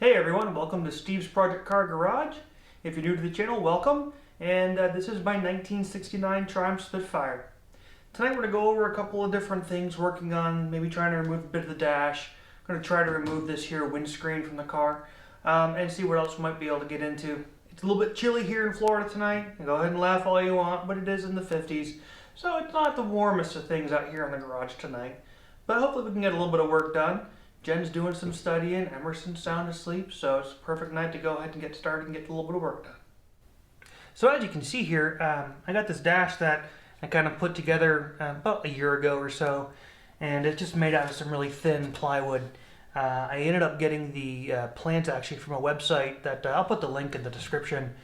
Hey everyone, welcome to Steve's Project Car Garage. If you're new to the channel, welcome. And this is my 1969 Triumph Spitfire. Tonight we're going to go over a couple of different things, working on maybe trying to remove a bit of the dash. I'm going to try to remove this here windscreen from the car and see what else we might be able to get into. It's a little bit chilly here in Florida tonight. Go ahead and laugh all you want, but it is in the 50s. So it's not the warmest of things out here in the garage tonight. But hopefully we can get a little bit of work done. Jen's doing some studying, Emerson's sound asleep, so it's a perfect night to go ahead and get started and get a little bit of work done. So as you can see here, I got this dash that I kind of put together about a year ago or so, and it's just made out of some really thin plywood. I ended up getting the plans actually from a website that I'll put the link in the description,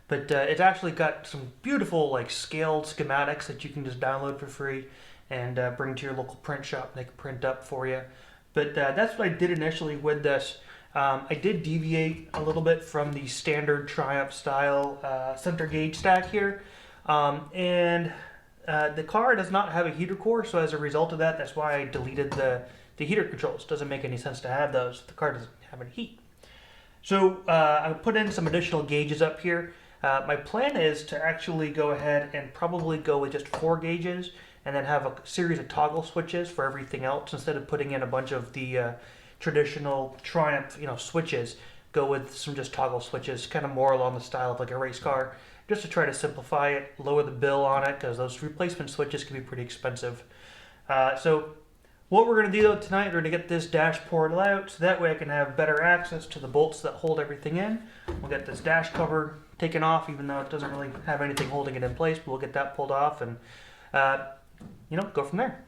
but it's actually got some beautiful like scaled schematics that you can just download for free and bring to your local print shop and they can print up for you. But that's what I did initially with this. I did deviate a little bit from the standard Triumph style center gauge stack here. The car does not have a heater core, so as a result of that, that's why I deleted the heater controls. Doesn't make any sense to have those if the car doesn't have any heat. So I put in some additional gauges up here. My plan is to actually go ahead and probably go with just 4 gauges and then have a series of toggle switches for everything else instead of putting in a bunch of the traditional Triumph, switches. Go with some just toggle switches, kind of more along the style of like a race car, just to try to simplify it, lower the bill on it, because those replacement switches can be pretty expensive. So what we're going to do though tonight, we're going to get this dash poured out, so that way I can have better access to the bolts that hold everything in. We'll get this dash cover taken off, even though it doesn't really have anything holding it in place, but we'll get that pulled off and go from there.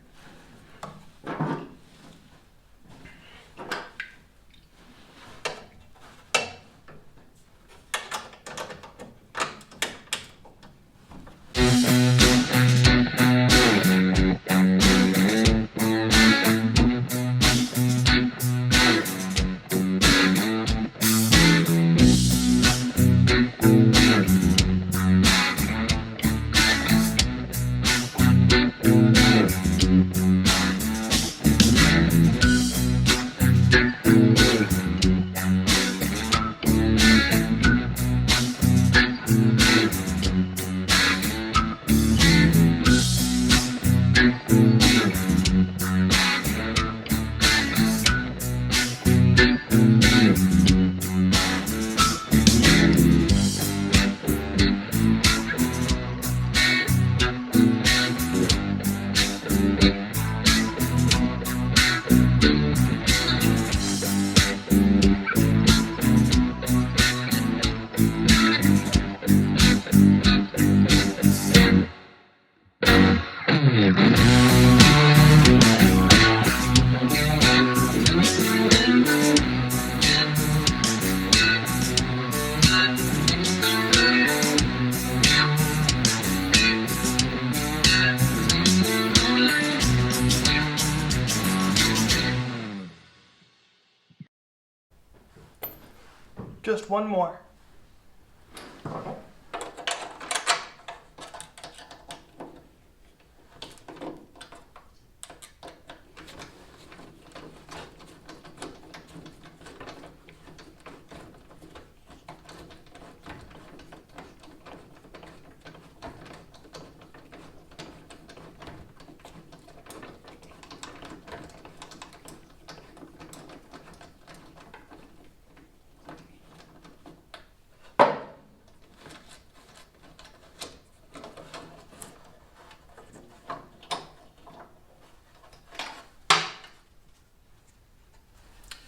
Just one more.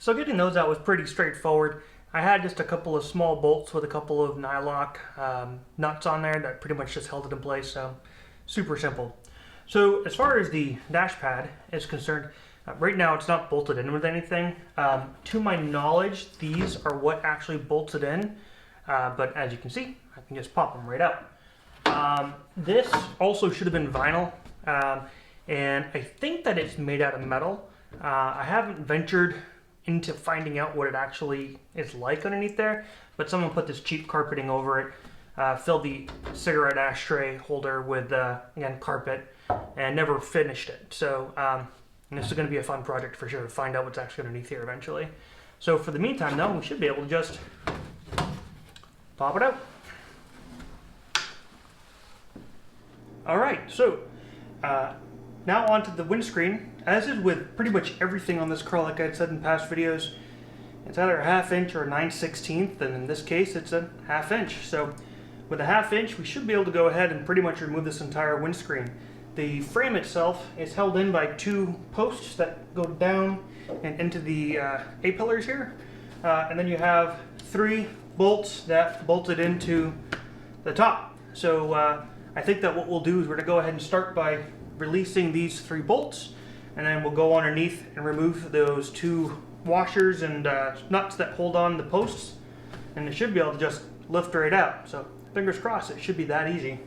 So getting those out was pretty straightforward. I had just a couple of small bolts with a couple of nylock nuts on there that pretty much just held it in place, so super simple. So as far as the dash pad is concerned, right now it's not bolted in with anything. To my knowledge, these are what actually bolts it in, but as you can see, I can just pop them right out. This also should have been vinyl, and I think that it's made out of metal. I haven't ventured into finding out what it actually is like underneath there, but someone put this cheap carpeting over it, filled the cigarette ashtray holder with, again, carpet, and never finished it. So and this is going to be a fun project for sure, to find out what's actually underneath here eventually. So for the meantime though, we should be able to just pop it out. Alright, so now onto the windscreen. As is with pretty much everything on this car, like I had said in past videos, it's either a 1/2 inch or a 9/16, and in this case it's a 1/2 inch. So with a 1/2 inch, we should be able to go ahead and pretty much remove this entire windscreen. The frame itself is held in by 2 posts that go down and into the A-pillars here. And then you have 3 bolts that bolted into the top. So I think that what we'll do is we're going to go ahead and start by releasing these 3 bolts, and then we'll go underneath and remove those 2 washers and nuts that hold on the posts, and it should be able to just lift right out. So fingers crossed, it should be that easy.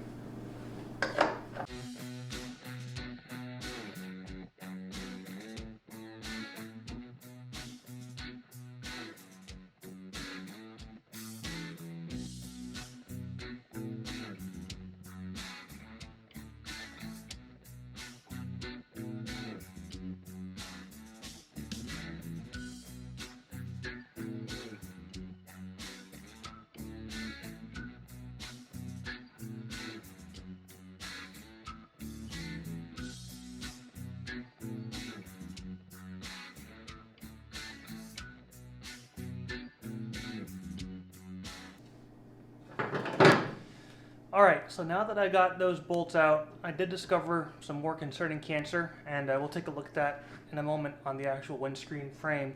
Alright, so now that I got those bolts out, I did discover some more concerning cancer, and we'll take a look at that in a moment on the actual windscreen frame.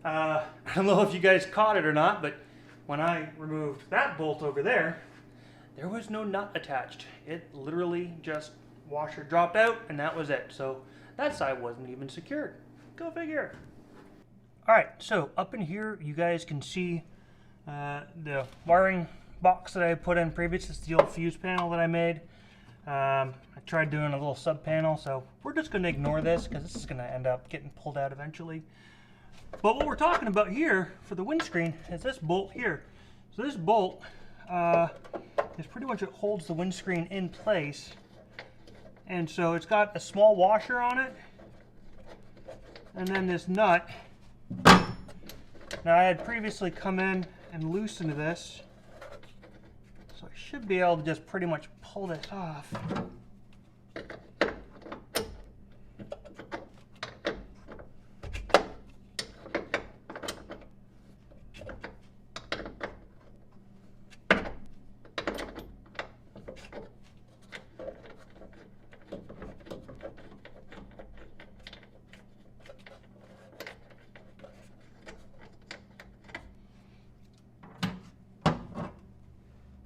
I don't know if you guys caught it or not, but when I removed that bolt over there, there was no nut attached. It literally just washer dropped out, and that was it. So that side wasn't even secured. Go figure. Alright, so up in here you guys can see the wiring box that I put in previous. It's the old fuse panel that I made. I tried doing a little sub panel, so we're just going to ignore this because this is going to end up getting pulled out eventually. But what we're talking about here for the windscreen is this bolt here. So this bolt is pretty much what holds the windscreen in place, and so it's got a small washer on it, and then this nut. Now I had previously come in and loosened this, so I should be able to just pretty much pull this off.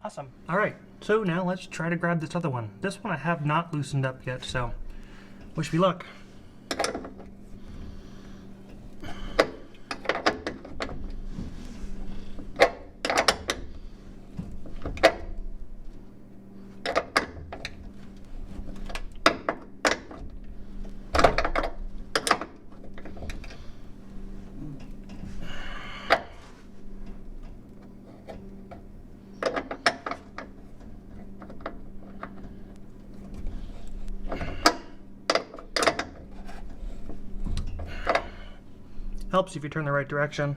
Awesome. Alright, so now let's try to grab this other one. This one I have not loosened up yet, so wish me luck. Helps if you turn the right direction.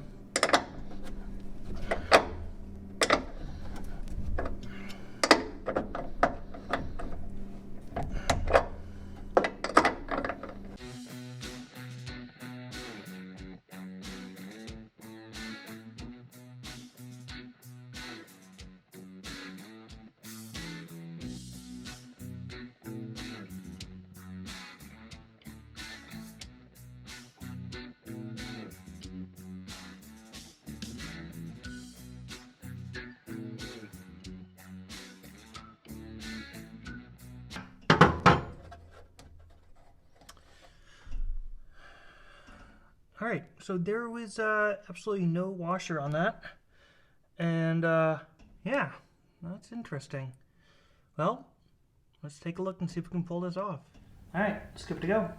Alright, so there was absolutely no washer on that, and yeah, that's interesting. Well, let's take a look and see if we can pull this off. Alright, let's give it a go.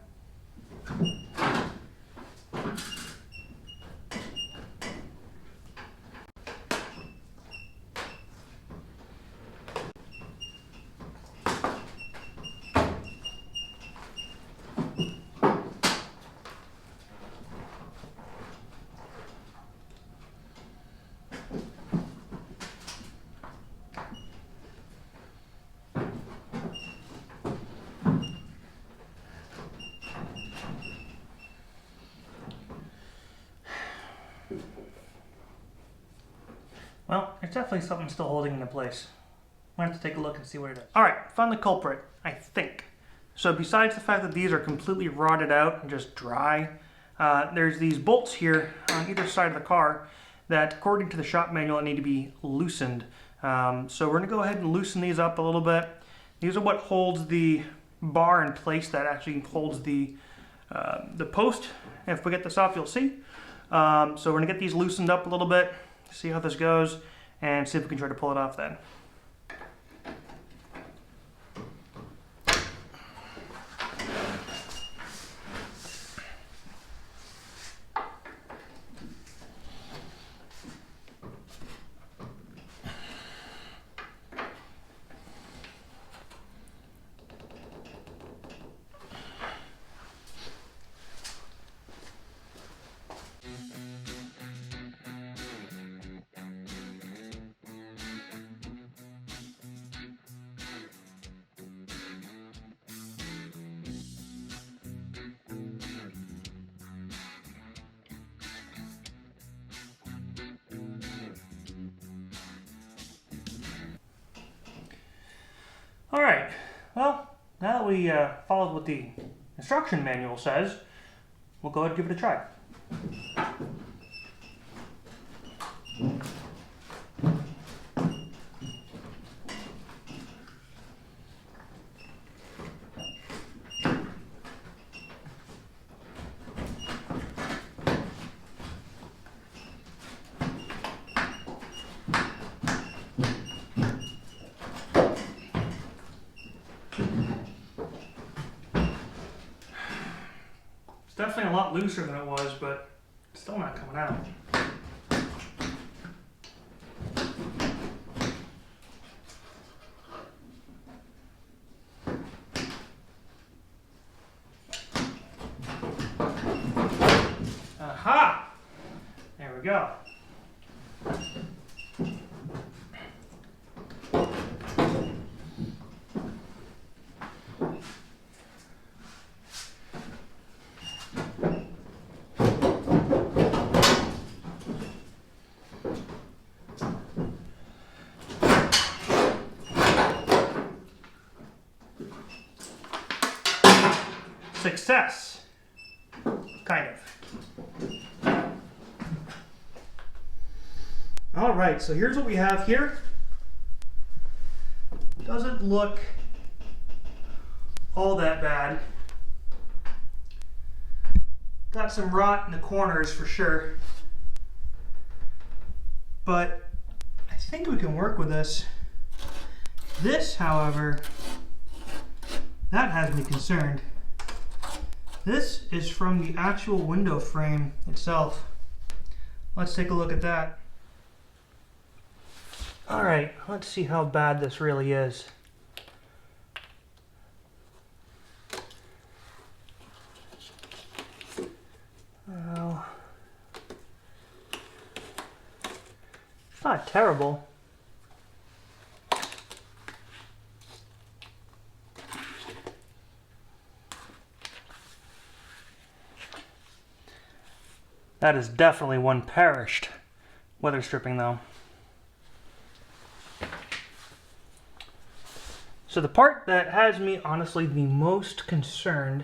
Well, there's definitely something still holding into place. Might have to take a look and see what it is. Alright, found the culprit, I think. So besides the fact that these are completely rotted out and just dry, there's these bolts here on either side of the car that, according to the shop manual, need to be loosened. So we're going to go ahead and loosen these up a little bit. These are what holds the bar in place that actually holds the post. If we get this off, you'll see. So we're going to get these loosened up a little bit, see how this goes, and see if we can try to pull it off then. Alright, well, now that we followed what the instruction manual says, we'll go ahead and give it a try. Definitely a lot looser than it was, but it's still not coming out. Aha! There we go. Success. Kind of. Alright, so here's what we have here. Doesn't look all that bad. Got some rot in the corners for sure. But I think we can work with this. This, however, that has me concerned. This is from the actual window frame itself. Let's take a look at that. Alright, let's see how bad this really is. Well, it's not terrible. That is definitely one perished weather stripping though. So the part that has me honestly the most concerned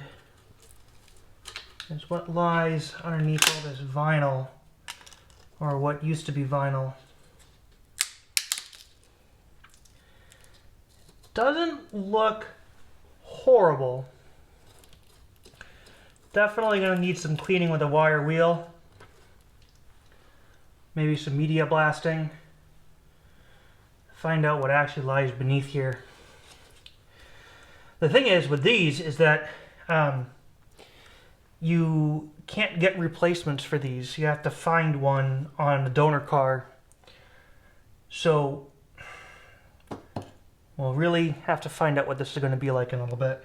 is what lies underneath all this vinyl, or what used to be vinyl. Doesn't look horrible. Definitely going to need some cleaning with a wire wheel. Maybe some media blasting. Find out what actually lies beneath here. The thing is with these is that you can't get replacements for these. You have to find one on the donor car. So we'll really have to find out what this is going to be like in a little bit.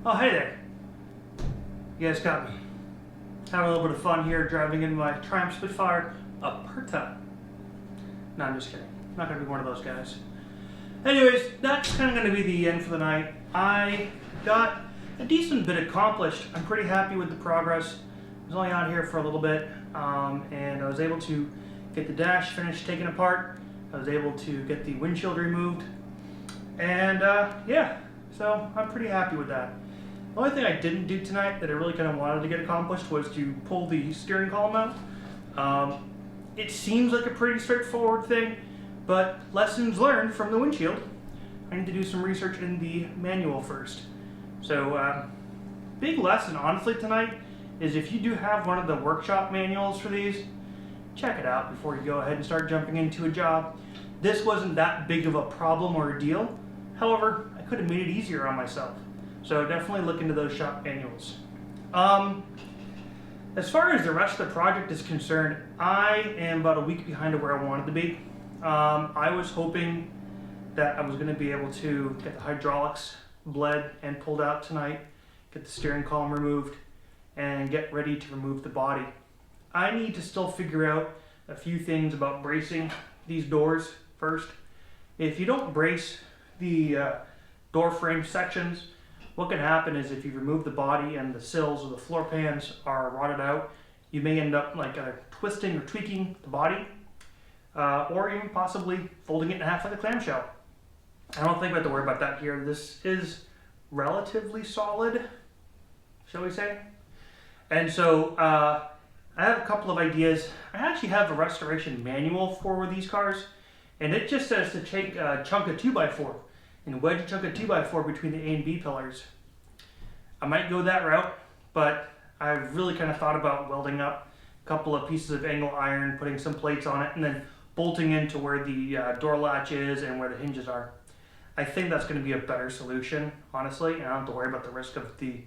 Oh, hey there. You guys got me. Having a little bit of fun here driving in my Triumph Spitfire Aperta. No, I'm just kidding. I'm not going to be one of those guys. Anyways, that's kind of going to be the end for the night. I got a decent bit accomplished. I'm pretty happy with the progress. I was only out here for a little bit, and I was able to get the dash finished taken apart. I was able to get the windshield removed, and yeah, so I'm pretty happy with that. The only thing I didn't do tonight that I really kind of wanted to get accomplished was to pull the steering column out. It seems like a pretty straightforward thing, but lessons learned from the windshield. I need to do some research in the manual first. So big lesson honestly tonight is if you do have one of the workshop manuals for these, check it out before you go ahead and start jumping into a job. This wasn't that big of a problem or a deal. However, I could have made it easier on myself. So definitely look into those shop manuals. As far as the rest of the project is concerned, I am about a week behind of where I wanted to be. I was hoping that I was going to be able to get the hydraulics bled and pulled out tonight, get the steering column removed, and get ready to remove the body. I need to still figure out a few things about bracing these doors first. If you don't brace the door frame sections, what can happen is if you remove the body and the sills or the floor pans are rotted out, you may end up like twisting or tweaking the body, or even possibly folding it in half like a clamshell. I don't think we have to worry about that here. This is relatively solid, shall we say? And so I have a couple of ideas. I actually have a restoration manual for these cars, and it just says to take a chunk of 2x4 and wedge a chunk of 2x4 between the A and B pillars. I might go that route, but I've really kind of thought about welding up a couple of pieces of angle iron, putting some plates on it, and then bolting into where the door latch is and where the hinges are. I think that's going to be a better solution, honestly, and I don't have to worry about the risk of the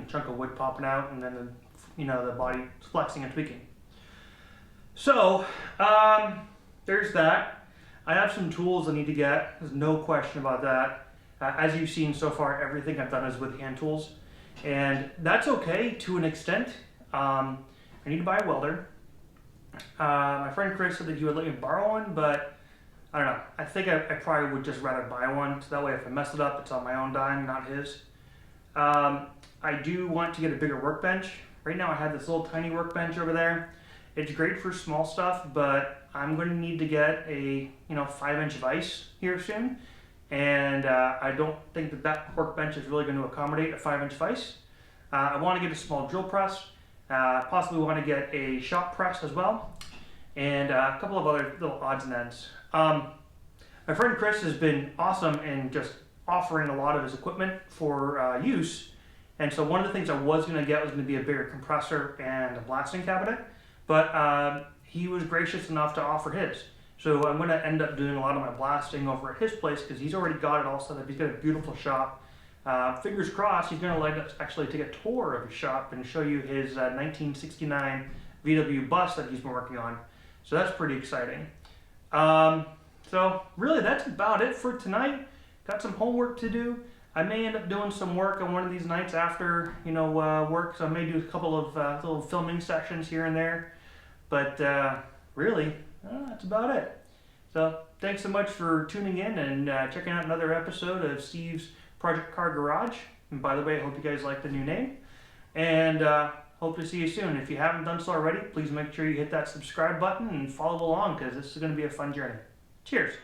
chunk of wood popping out and then the body flexing and tweaking. So there's that. I have some tools I need to get. There's no question about that. As you've seen so far, everything I've done is with hand tools, and that's okay to an extent. I need to buy a welder. My friend Chris said that he would let me borrow one, but I don't know. I think I probably would just rather buy one, so that way if I mess it up, it's on my own dime, not his. I do want to get a bigger workbench. Right now I have this little tiny workbench over there. It's great for small stuff, but I'm going to need to get a 5-inch vise here soon, and I don't think that workbench is really going to accommodate a 5-inch vise. I want to get a small drill press, possibly want to get a shop press as well, and a couple of other little odds and ends. My friend Chris has been awesome in just offering a lot of his equipment for use, and so one of the things I was going to get was going to be a bigger compressor and a blasting cabinet, but he was gracious enough to offer his. So I'm going to end up doing a lot of my blasting over at his place because he's already got it all set up. He's got a beautiful shop. Fingers crossed, he's going to let us actually take a tour of his shop and show you his 1969 VW bus that he's been working on. So that's pretty exciting. So really that's about it for tonight. Got some homework to do. I may end up doing some work on one of these nights after work, so I may do a couple of little filming sessions here and there. But really, that's about it. So thanks so much for tuning in and checking out another episode of Steve's Project Car Garage. And by the way, I hope you guys like the new name. And hope to see you soon. If you haven't done so already, please make sure you hit that subscribe button and follow along because this is going to be a fun journey. Cheers.